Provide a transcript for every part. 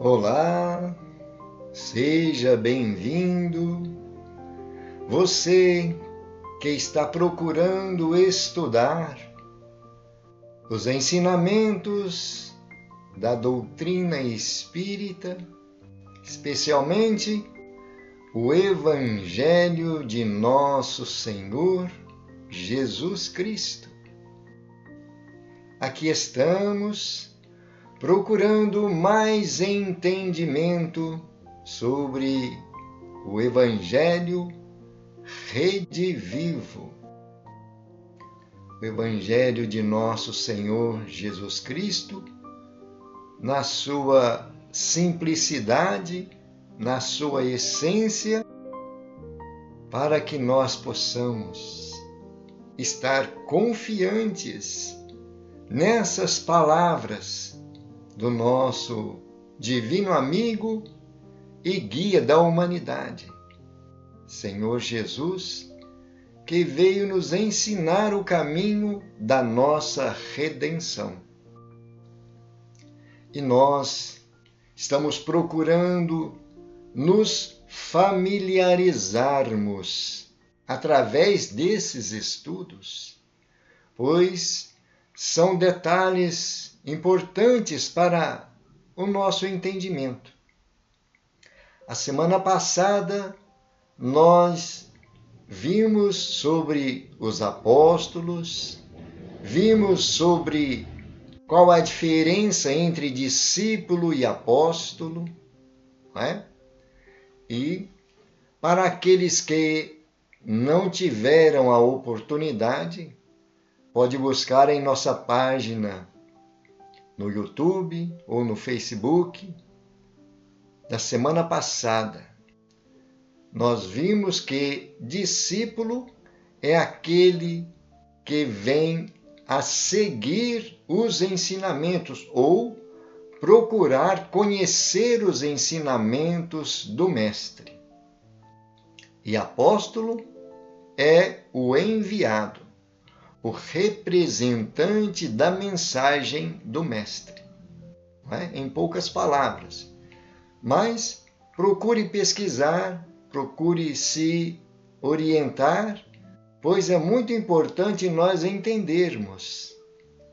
Olá, seja bem-vindo. Você que está procurando estudar os ensinamentos da doutrina espírita, especialmente o Evangelho de Nosso Senhor Jesus Cristo. Aqui estamos procurando mais entendimento sobre o Evangelho redivivo, o Evangelho de Nosso Senhor Jesus Cristo, na sua simplicidade, na sua essência, para que nós possamos estar confiantes nessas palavras do nosso divino amigo e guia da humanidade, Senhor Jesus, que veio nos ensinar o caminho da nossa redenção. E nós estamos procurando nos familiarizarmos através desses estudos, pois são detalhes importantes para o nosso entendimento. A semana passada nós vimos sobre os apóstolos, vimos sobre qual a diferença entre discípulo e apóstolo, não é? E para aqueles que não tiveram a oportunidade, pode buscar em nossa página no YouTube ou no Facebook. Da semana passada, nós vimos que discípulo é aquele que vem a seguir os ensinamentos ou procurar conhecer os ensinamentos do Mestre. E apóstolo é o enviado, o representante da mensagem do Mestre. Não é? Em poucas palavras. Mas procure pesquisar, procure se orientar, pois é muito importante nós entendermos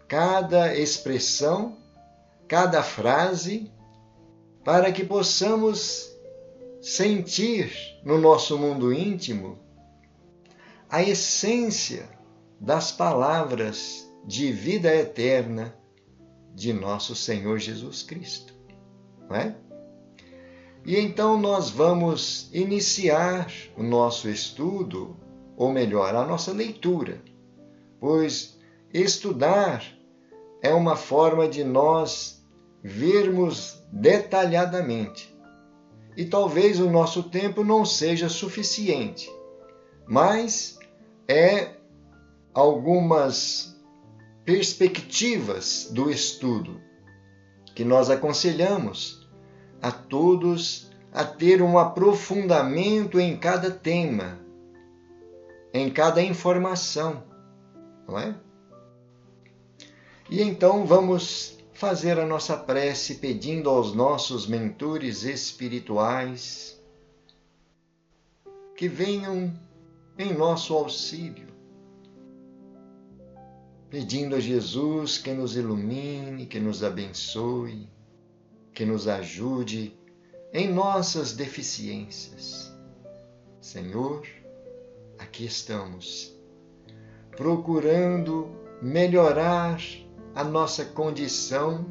cada expressão, cada frase, para que possamos sentir no nosso mundo íntimo a essência das palavras de vida eterna de nosso Senhor Jesus Cristo, não é? E então nós vamos iniciar o nosso estudo, ou melhor, a nossa leitura, pois estudar é uma forma de nós vermos detalhadamente. E talvez o nosso tempo não seja suficiente, mas é algumas perspectivas do estudo que nós aconselhamos a todos a ter um aprofundamento em cada tema, em cada informação, não é? E então vamos fazer a nossa prece pedindo aos nossos mentores espirituais que venham em nosso auxílio, pedindo a Jesus que nos ilumine, que nos abençoe, que nos ajude em nossas deficiências. Senhor, aqui estamos, procurando melhorar a nossa condição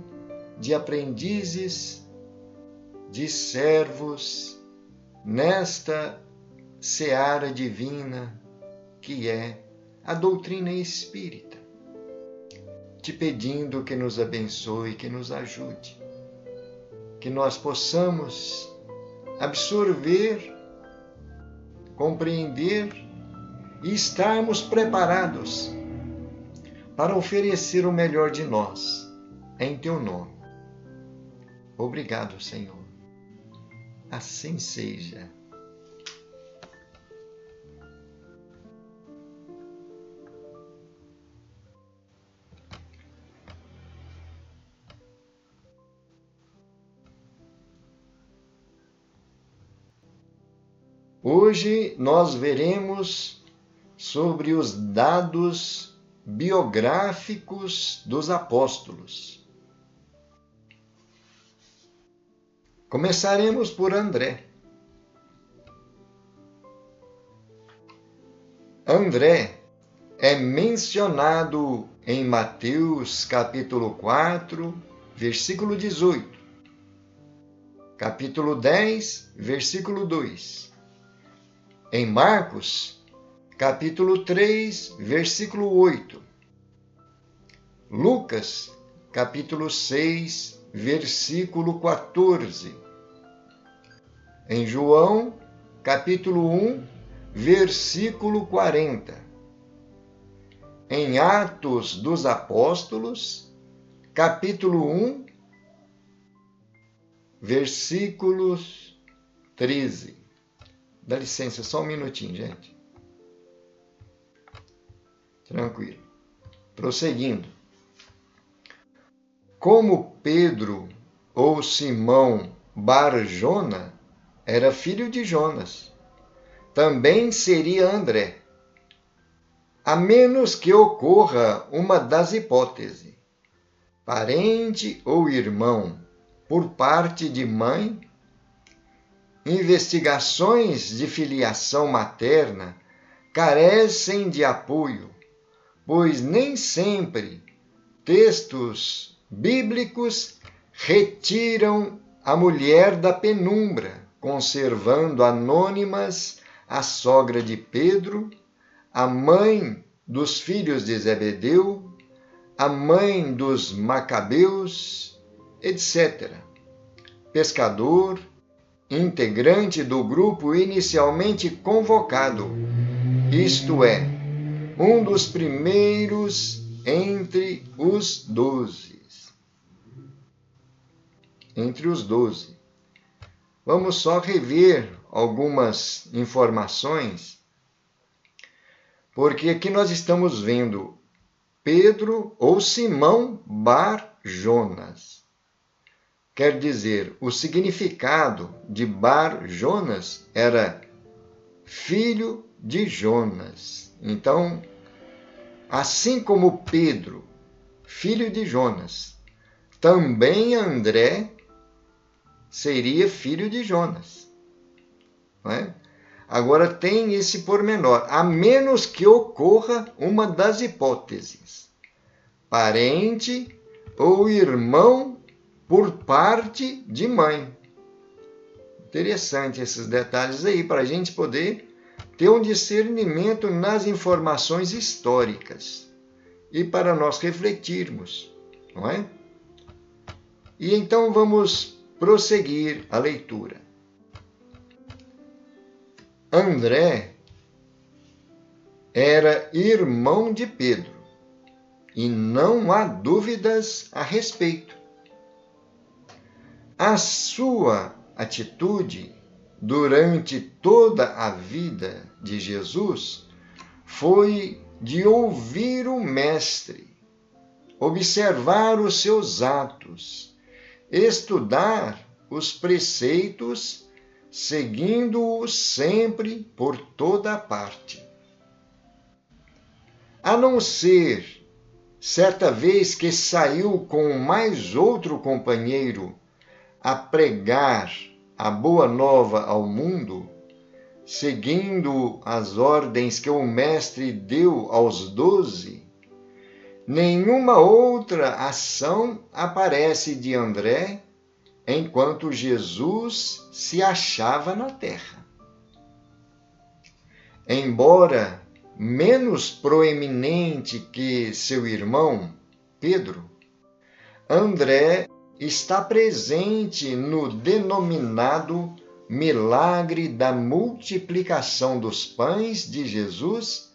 de aprendizes, de servos, nesta seara divina que é a doutrina espírita, te pedindo que nos abençoe, que nos ajude, que nós possamos absorver, compreender e estarmos preparados para oferecer o melhor de nós, em teu nome. Obrigado, Senhor. Assim seja. Hoje nós veremos sobre os dados biográficos dos apóstolos. Começaremos por André. André é mencionado em Mateus capítulo 4, versículo 18, capítulo 10, versículo 2, em Marcos capítulo 3, versículo 8, Lucas capítulo 6, versículo 14, em João capítulo 1, versículo 40, em Atos dos Apóstolos, capítulo 1, versículos 13. Dá licença, só um minutinho, gente. Tranquilo. Prosseguindo. Como Pedro ou Simão Bar-Jona era filho de Jonas, também seria André, a menos que ocorra uma das hipóteses, parente ou irmão por parte de mãe. Investigações de filiação materna carecem de apoio, pois nem sempre textos bíblicos retiram a mulher da penumbra, conservando anônimas a sogra de Pedro, a mãe dos filhos de Zebedeu, a mãe dos Macabeus, etc. Pescador, integrante do grupo inicialmente convocado, isto é, um dos primeiros entre os 12. Vamos só rever algumas informações, porque aqui nós estamos vendo Pedro ou Simão Bar-Jonas. Quer dizer, o significado de Bar-Jonas era filho de Jonas. Então, assim como Pedro, filho de Jonas, também André seria filho de Jonas. Não é? Agora tem esse pormenor, a menos que ocorra uma das hipóteses, parente ou irmão por parte de mãe. Interessante esses detalhes aí, para a gente poder ter um discernimento nas informações históricas e para nós refletirmos, não é? E então vamos prosseguir a leitura. André era irmão de Pedro, e não há dúvidas a respeito. A sua atitude durante toda a vida de Jesus foi de ouvir o Mestre, observar os seus atos, estudar os preceitos, seguindo-os sempre por toda parte. A não ser certa vez que saiu com mais outro companheiro a pregar a boa nova ao mundo, seguindo as ordens que o Mestre deu aos 12, nenhuma outra ação aparece de André enquanto Jesus se achava na terra. Embora menos proeminente que seu irmão Pedro, André está presente no denominado milagre da multiplicação dos pães de Jesus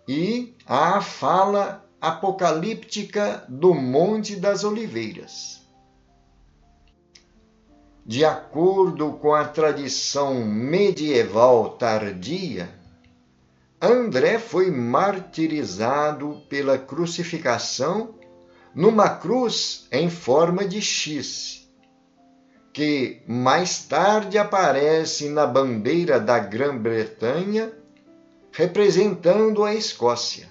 e a fala apocalíptica do Monte das Oliveiras. De acordo com a tradição medieval tardia, André foi martirizado pela crucificação numa cruz em forma de X, que mais tarde aparece na bandeira da Grã-Bretanha, representando a Escócia,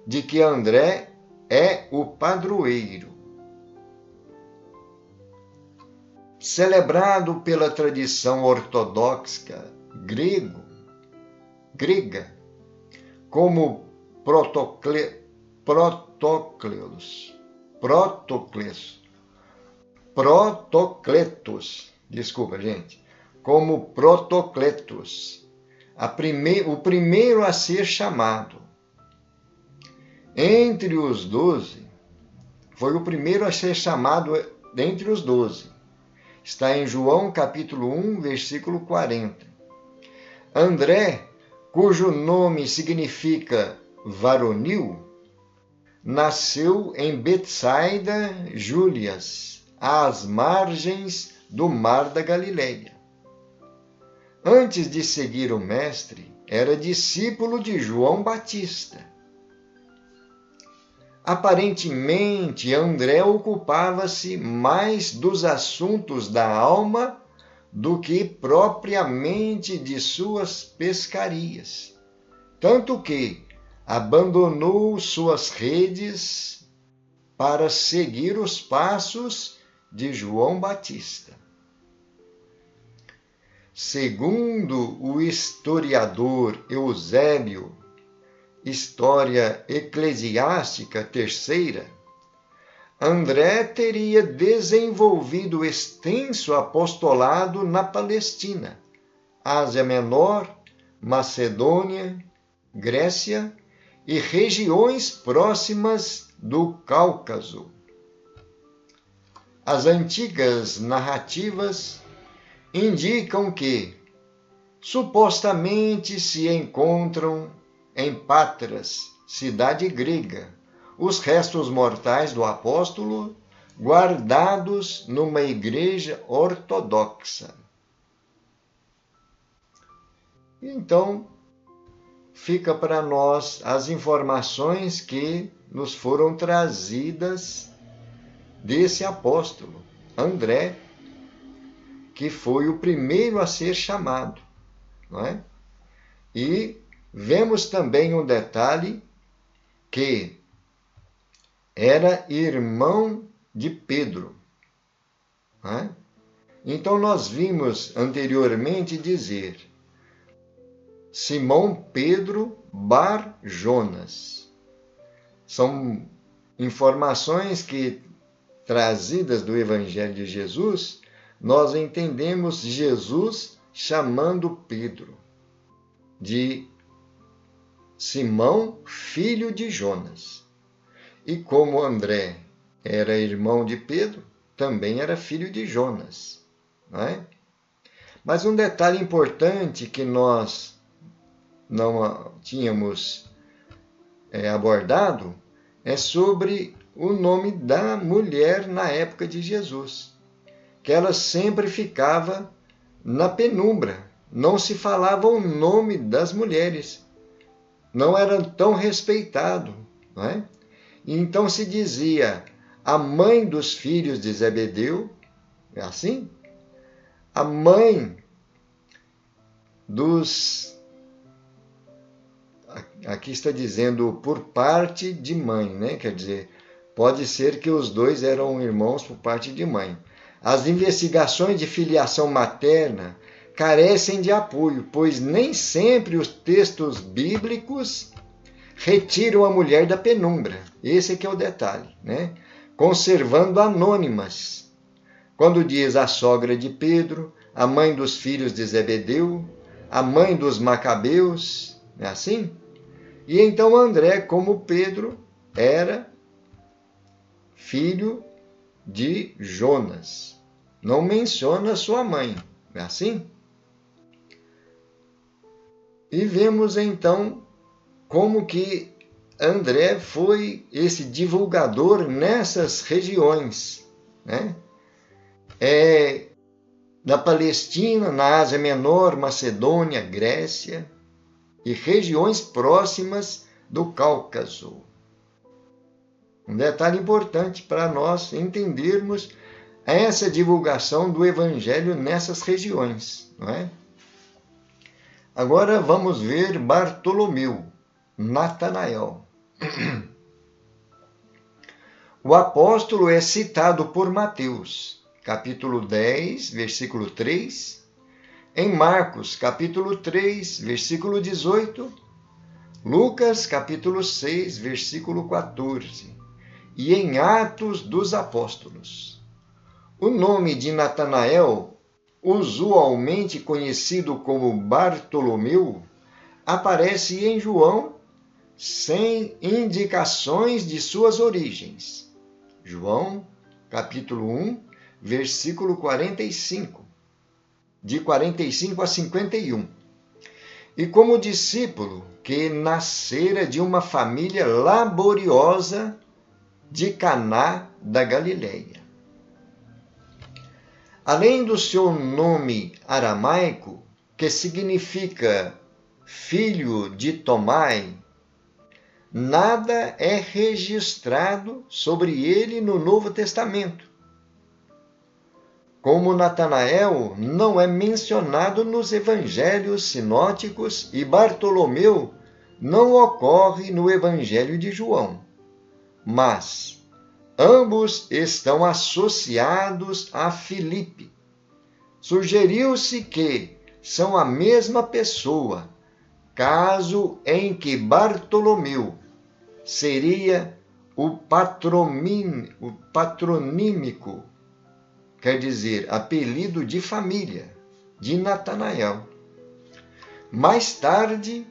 de que André é o padroeiro. Celebrado pela tradição ortodoxa grega, como Protocletos, como Protocletos, o primeiro a ser chamado. Entre os 12, foi o primeiro a ser chamado dentre os 12. Está em João capítulo 1, versículo 40. André, cujo nome significa varonil, nasceu em Betsaida Júlias, às margens do Mar da Galileia. Antes de seguir o Mestre, era discípulo de João Batista. Aparentemente, André ocupava-se mais dos assuntos da alma do que propriamente de suas pescarias, tanto que abandonou suas redes para seguir os passos de João Batista. Segundo o historiador Eusébio, História Eclesiástica III, André teria desenvolvido extenso apostolado na Palestina, Ásia Menor, Macedônia, Grécia e regiões próximas do Cáucaso. As antigas narrativas indicam que, supostamente, se encontram em Patras, cidade grega, os restos mortais do apóstolo guardados numa igreja ortodoxa. Então, fica para nós as informações que nos foram trazidas desse apóstolo, André, que foi o primeiro a ser chamado, não é? E vemos também um detalhe que era irmão de Pedro. Não é? Então nós vimos anteriormente dizer Simão Pedro Bar Jonas. São informações que, trazidas do Evangelho de Jesus, nós entendemos Jesus chamando Pedro de Simão, filho de Jonas. E como André era irmão de Pedro, também era filho de Jonas. Não é? Mas um detalhe importante que nós não tínhamos abordado é sobre o nome da mulher na época de Jesus, que ela sempre ficava na penumbra, não se falava o nome das mulheres, não era tão respeitado, não é? Então se dizia a mãe dos filhos de Zebedeu, é assim? A mãe dos... Aqui está dizendo por parte de mãe, né? Quer dizer, pode ser que os dois eram irmãos por parte de mãe. As investigações de filiação materna carecem de apoio, pois nem sempre os textos bíblicos retiram a mulher da penumbra. Esse é que é o detalhe, né? Conservando anônimas. Quando diz a sogra de Pedro, a mãe dos filhos de Zebedeu, a mãe dos Macabeus, não é assim? E então André, como Pedro, era filho de Jonas. Não menciona sua mãe, não é assim? E vemos então como que André foi esse divulgador nessas regiões, né? Na Palestina, na Ásia Menor, Macedônia, Grécia e regiões próximas do Cáucaso. Um detalhe importante para nós entendermos essa divulgação do Evangelho nessas regiões, não é? Agora vamos ver Bartolomeu, Natanael. O apóstolo é citado por Mateus, capítulo 10, versículo 3, em Marcos, capítulo 3, versículo 18, Lucas, capítulo 6, versículo 14, e em Atos dos Apóstolos. O nome de Natanael, usualmente conhecido como Bartolomeu, aparece em João sem indicações de suas origens. João, capítulo 1, versículo 45, de 45 a 51. E como discípulo que nascera de uma família laboriosa de Caná da Galileia. Além do seu nome aramaico, que significa filho de Tomai, nada é registrado sobre ele no Novo Testamento. Como Natanael não é mencionado nos evangelhos sinóticos e Bartolomeu não ocorre no Evangelho de João, mas ambos estão associados a Filipe. Sugeriu-se que são a mesma pessoa, caso em que Bartolomeu seria o patronímico, quer dizer, apelido de família, de Natanael. Mais tarde,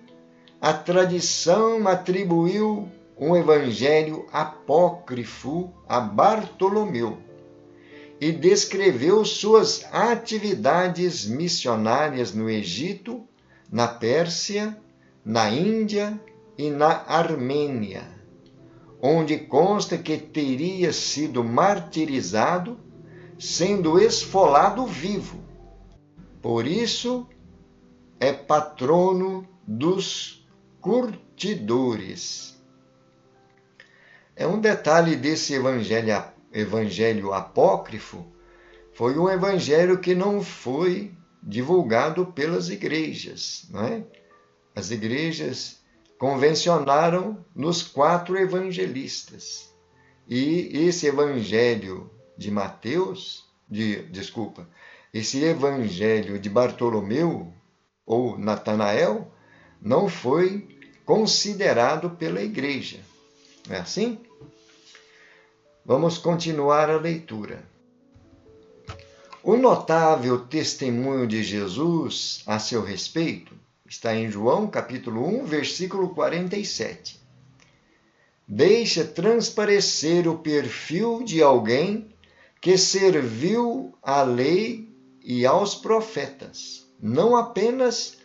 a tradição atribuiu um evangelho apócrifo a Bartolomeu e descreveu suas atividades missionárias no Egito, na Pérsia, na Índia e na Armênia, onde consta que teria sido martirizado, sendo esfolado vivo. Por isso, é patrono dos curtidores. É um detalhe desse evangelho apócrifo, foi um evangelho que não foi divulgado pelas igrejas, não é? As igrejas convencionaram nos 4 evangelistas. E esse evangelho de esse evangelho de Bartolomeu ou Natanael não foi considerado pela igreja. Não é assim? Vamos continuar a leitura. O notável testemunho de Jesus a seu respeito está em João, capítulo 1, versículo 47. Deixa transparecer o perfil de alguém que serviu à lei e aos profetas, não apenas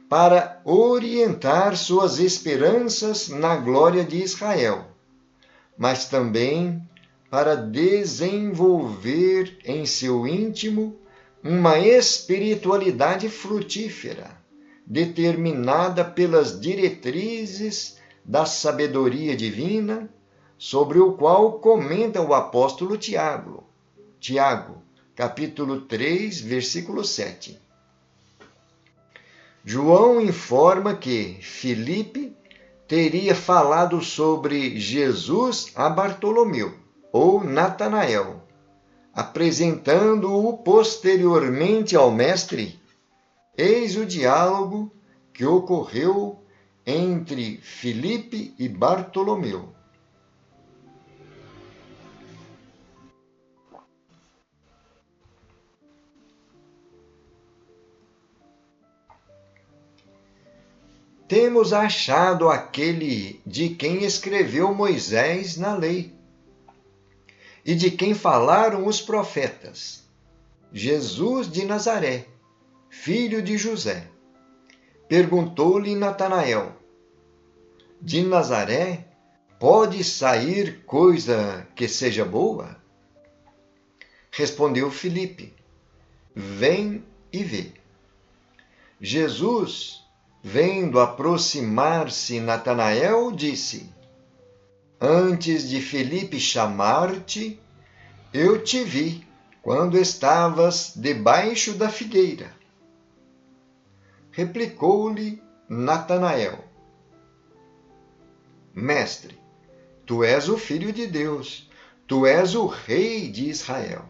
para orientar suas esperanças na glória de Israel, mas também para desenvolver em seu íntimo uma espiritualidade frutífera, determinada pelas diretrizes da sabedoria divina, sobre o qual comenta o apóstolo Tiago, capítulo 3, versículo 7. João informa que Filipe teria falado sobre Jesus a Bartolomeu, ou Natanael, apresentando-o posteriormente ao mestre. Eis o diálogo que ocorreu entre Filipe e Bartolomeu. Temos achado aquele de quem escreveu Moisés na lei e de quem falaram os profetas, Jesus de Nazaré, filho de José. Perguntou-lhe Natanael: de Nazaré pode sair coisa que seja boa? Respondeu Filipe: vem e vê. Jesus, vendo aproximar-se Natanael, disse: antes de Filipe chamar-te, eu te vi quando estavas debaixo da figueira. Replicou-lhe Natanael: Mestre, tu és o Filho de Deus, tu és o Rei de Israel.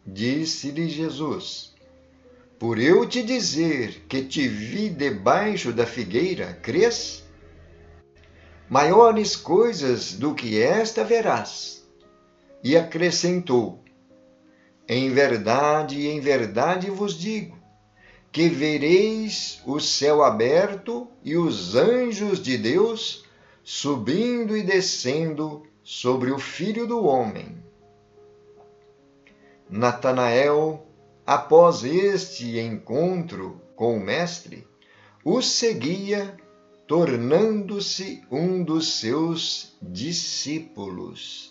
Disse-lhe Jesus: Por eu te dizer que te vi debaixo da figueira, crês? Maiores coisas do que esta verás. E acrescentou: em verdade vos digo, que vereis o céu aberto e os anjos de Deus subindo e descendo sobre o Filho do Homem. Natanael, após este encontro com o Mestre, o seguia, tornando-se um dos seus discípulos.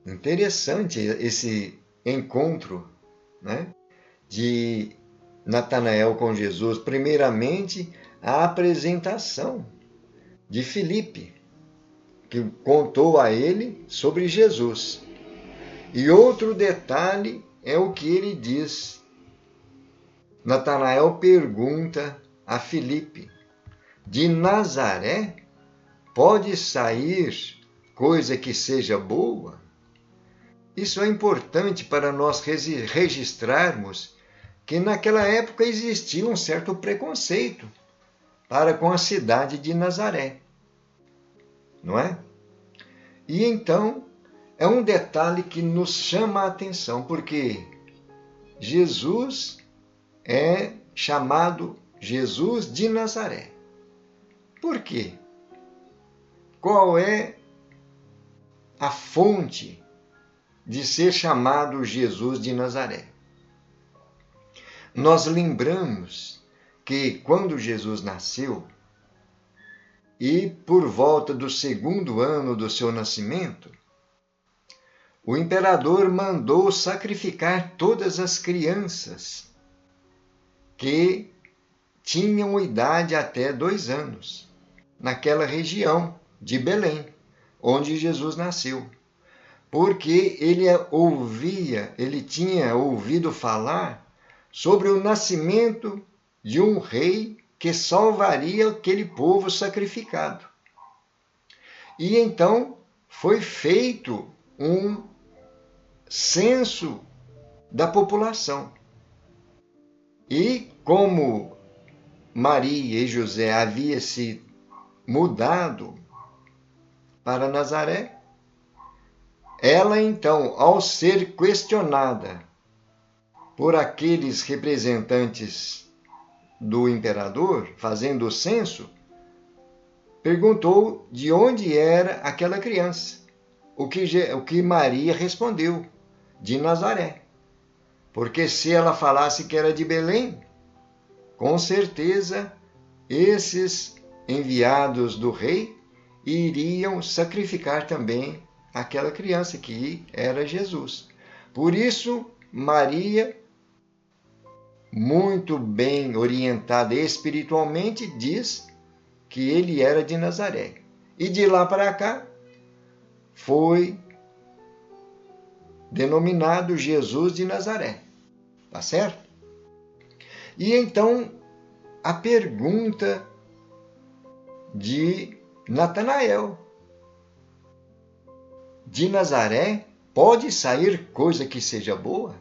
Interessante esse encontro, né, de Natanael com Jesus. Primeiramente, a apresentação de Filipe, que contou a ele sobre Jesus. E outro detalhe é o que ele diz. Natanael pergunta a Filipe: de Nazaré pode sair coisa que seja boa? Isso é importante para nós registrarmos que naquela época existia um certo preconceito para com a cidade de Nazaré, não é? E então é um detalhe que nos chama a atenção, porque Jesus é chamado Jesus de Nazaré. Por quê? Qual é a fonte de ser chamado Jesus de Nazaré? Nós lembramos que quando Jesus nasceu, e por volta do 2º ano do seu nascimento, o imperador mandou sacrificar todas as crianças que tinham idade até 2 anos, naquela região de Belém, onde Jesus nasceu. Porque ele tinha ouvido falar sobre o nascimento de um rei que salvaria aquele povo sacrificado. E então foi feito um censo da população. E como Maria e José haviam se mudado para Nazaré, ela então, ao ser questionada por aqueles representantes do imperador, fazendo o censo, perguntou de onde era aquela criança. O que Maria respondeu: de Nazaré. Porque se ela falasse que era de Belém, com certeza esses enviados do rei iriam sacrificar também aquela criança que era Jesus. Por isso, Maria, muito bem orientada espiritualmente, diz que ele era de Nazaré. E de lá para cá, foi denominado Jesus de Nazaré. Tá certo? E então, a pergunta de Natanael: de Nazaré pode sair coisa que seja boa?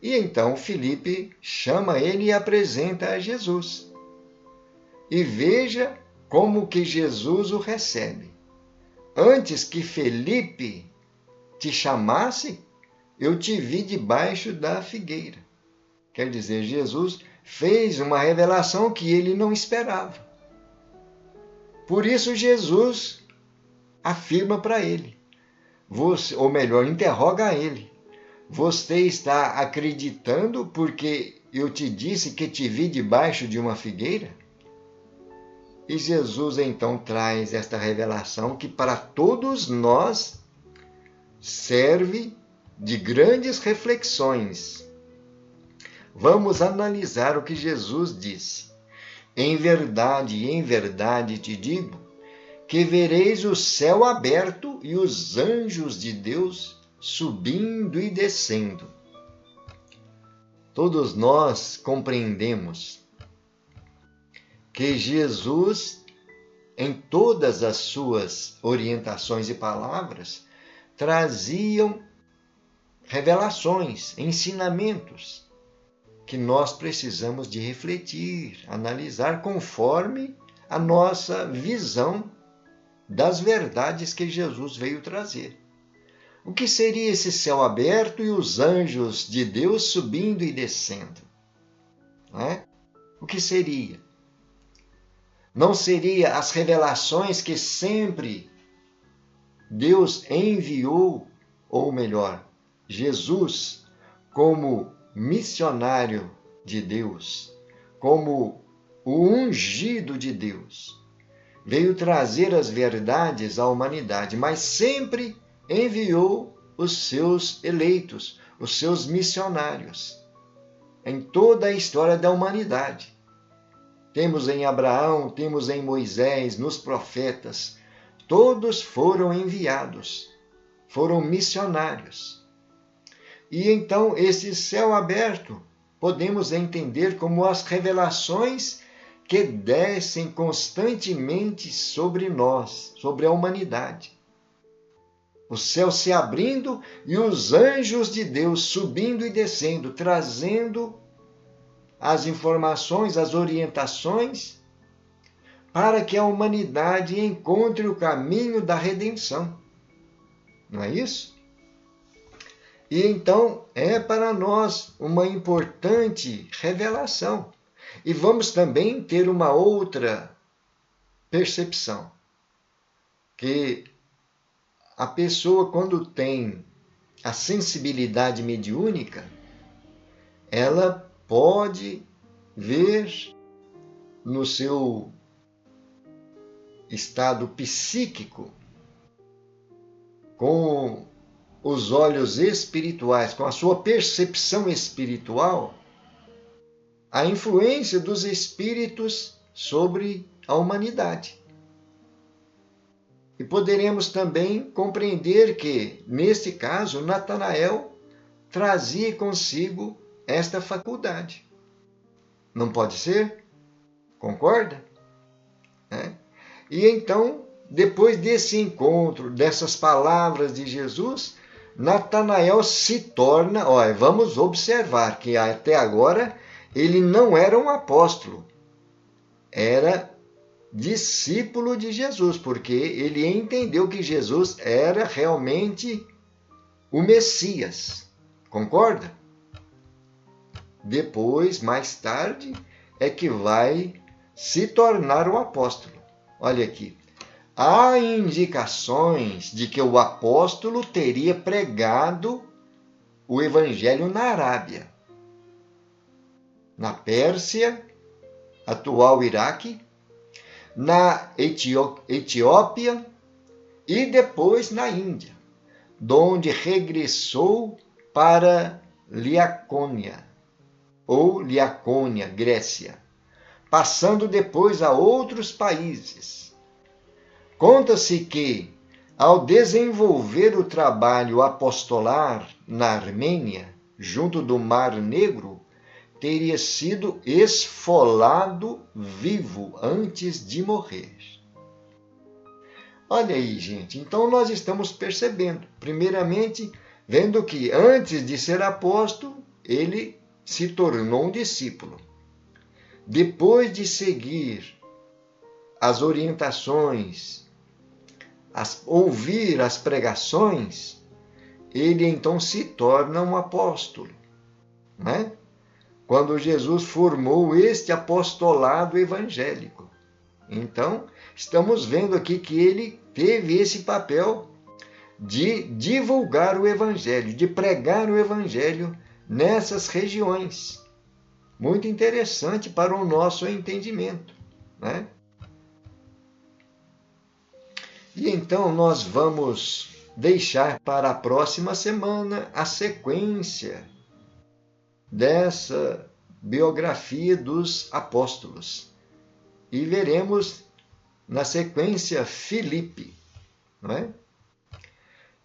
E então Filipe chama ele e apresenta a Jesus. E veja como que Jesus o recebe. Antes que Filipe te chamasse, eu te vi debaixo da figueira. Quer dizer, Jesus fez uma revelação que ele não esperava. Por isso Jesus afirma para ele, ou melhor, interroga ele: você está acreditando porque eu te disse que te vi debaixo de uma figueira? E Jesus então traz esta revelação que para todos nós serve de grandes reflexões. Vamos analisar o que Jesus disse. Em verdade te digo, que vereis o céu aberto e os anjos de Deus subindo e descendo. Todos nós compreendemos que Jesus, em todas as suas orientações e palavras, traziam revelações, ensinamentos que nós precisamos de refletir, analisar conforme a nossa visão das verdades que Jesus veio trazer. O que seria esse céu aberto e os anjos de Deus subindo e descendo? Não é? O que seria? Não seria as revelações que sempre Deus enviou, ou melhor, Jesus, como missionário de Deus, como o ungido de Deus, veio trazer as verdades à humanidade, mas sempre enviou os seus eleitos, os seus missionários, em toda a história da humanidade. Temos em Abraão, temos em Moisés, nos profetas, todos foram enviados, foram missionários. E então esse céu aberto podemos entender como as revelações que descem constantemente sobre nós, sobre a humanidade. O céu se abrindo e os anjos de Deus subindo e descendo, trazendo as informações, as orientações, para que a humanidade encontre o caminho da redenção. Não é isso? E então é para nós uma importante revelação. E vamos também ter uma outra percepção, que a pessoa, quando tem a sensibilidade mediúnica, ela pode ver no seu estado psíquico, com os olhos espirituais, com a sua percepção espiritual, a influência dos espíritos sobre a humanidade. E poderemos também compreender que, neste caso, Natanael trazia consigo esta faculdade. Não pode ser? Concorda? E então, depois desse encontro, dessas palavras de Jesus, Natanael se torna, vamos observar que até agora ele não era um apóstolo, era discípulo de Jesus, porque ele entendeu que Jesus era realmente o Messias. Concorda? Depois, mais tarde, é que vai se tornar o apóstolo. Olha aqui. Há indicações de que o apóstolo teria pregado o evangelho na Arábia, na Pérsia, atual Iraque, na Etiópia e depois na Índia, donde regressou para Liacônia, Grécia, passando depois a outros países. Conta-se que, ao desenvolver o trabalho apostolar na Armênia, junto do Mar Negro, teria sido esfolado vivo antes de morrer. Olha aí, gente. Então nós estamos percebendo, primeiramente, vendo que antes de ser apóstolo, ele se tornou um discípulo. Depois de seguir as orientações, ouvir as pregações, ele então se torna um apóstolo, né? Quando Jesus formou este apostolado evangélico. Então, estamos vendo aqui que ele teve esse papel de divulgar o evangelho, de pregar o evangelho nessas regiões. Muito interessante para o nosso entendimento, né? E então nós vamos deixar para a próxima semana a sequência dessa biografia dos apóstolos. E veremos na sequência Filipe, não é?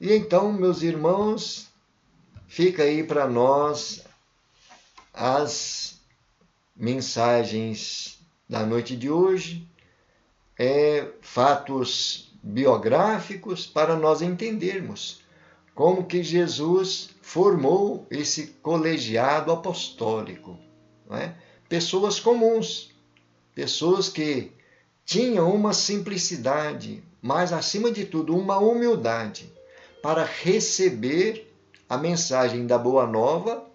E então, meus irmãos, fica aí para nós as mensagens da noite de hoje, fatos biográficos para nós entendermos como que Jesus formou esse colegiado apostólico. Não é? Pessoas comuns, pessoas que tinham uma simplicidade, mas acima de tudo uma humildade para receber a mensagem da Boa Nova,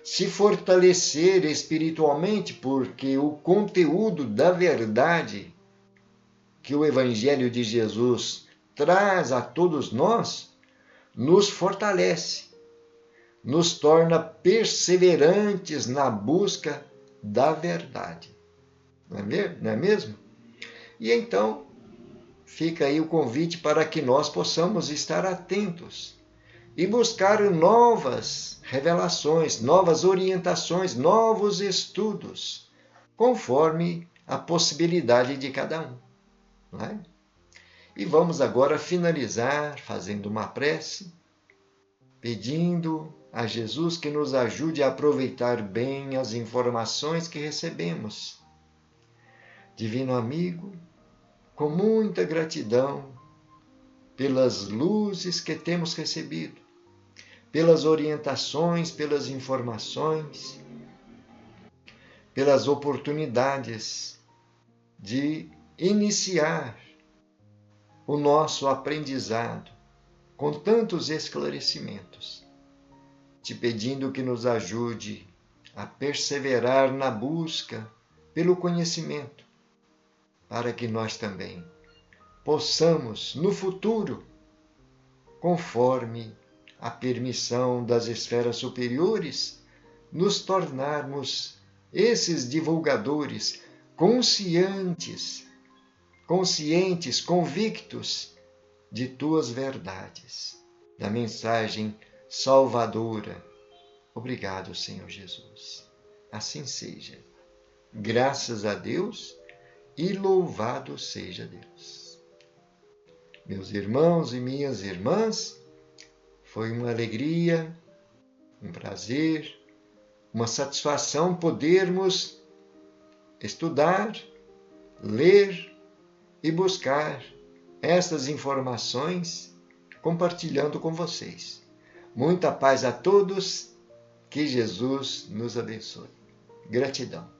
se fortalecer espiritualmente, porque o conteúdo da verdade que o Evangelho de Jesus traz a todos nós, nos fortalece, nos torna perseverantes na busca da verdade. Não é mesmo? E então, fica aí o convite para que nós possamos estar atentos e buscar novas revelações, novas orientações, novos estudos, conforme a possibilidade de cada um. Não é? E vamos agora finalizar fazendo uma prece, pedindo a Jesus que nos ajude a aproveitar bem as informações que recebemos. Divino amigo, com muita gratidão pelas luzes que temos recebido, pelas orientações, pelas informações, pelas oportunidades de iniciar o nosso aprendizado com tantos esclarecimentos, te pedindo que nos ajude a perseverar na busca pelo conhecimento, para que nós também possamos, no futuro, conforme a permissão das esferas superiores, nos tornarmos esses divulgadores conscientes, convictos de tuas verdades, da mensagem salvadora. Obrigado, Senhor Jesus. Assim seja. Graças a Deus e louvado seja Deus. Meus irmãos e minhas irmãs, foi uma alegria, um prazer, uma satisfação podermos estudar, ler e buscar estas informações compartilhando com vocês. Muita paz a todos, que Jesus nos abençoe. Gratidão.